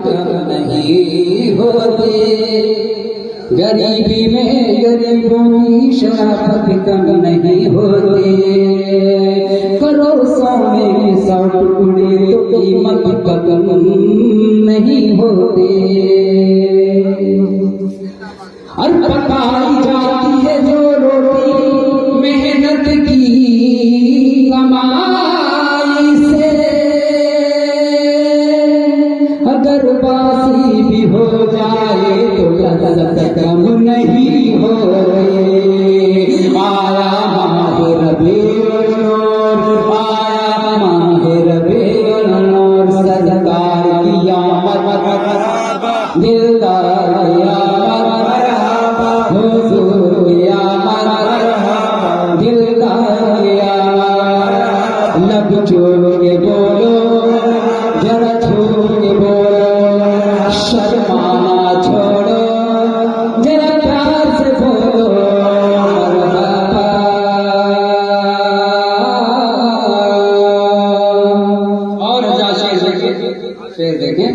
नहीं होते, गरीबी में गरीबों की शराफत कम नहीं होते, करो 100 में 100 टुकड़े तो कीमत कम नहीं होते। और पकाई जाती है जो रोटी मेहनत की कमाई से, अगर बासी भी हो जाए तो लज्जत कम नहीं हो रही। आया माह रबीउल नूर, आया माह रबीउल नूर, सरकार की आमद दिलदार की आमद, हुजूर की आमद दिलदार की आमद। लब जोड़ के बोलो, जरा छोड़ के बोलो, शर्माना छोड़ो, जरा प्यार से बोलो मरहबा। और शेर देखें,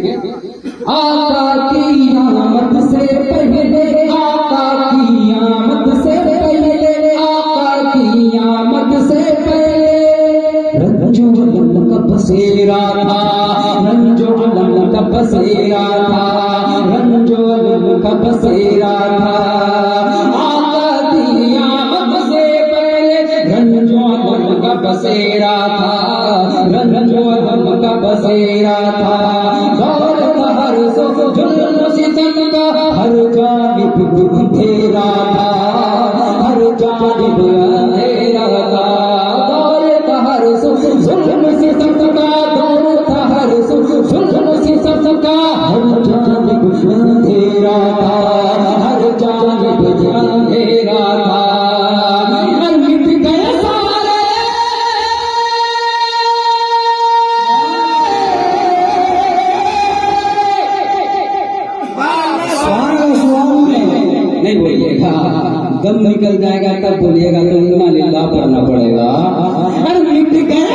आका की आमद से पहले, आका की आमद से पहले, आका की आमद से पहले रंजो अलम का बसेरा था, रंजो अलम का बसेरा था, रंजो अलम का बसेरा था। आका की आमद से पहले रंजो अलम का बसेरा था, रंजो अलम का बसेरा था। दौर का हर सुख जुल्म सितम का हर जानिब अंधेरा था, हर जानिब अंधेरा था। दौर का हर सुख जुल्म सितम का, दौर का हर सुख जुल्म सितम का हर जानिब अंधेरा था, हर जानिब अंधेरा था। मिट गए सारे नहीं बोलिएगा, दम निकल जाएगा तब बोलिएगा, तो इन्ना लिल्लाह पढ़ना पड़ेगा। अरे मिट गए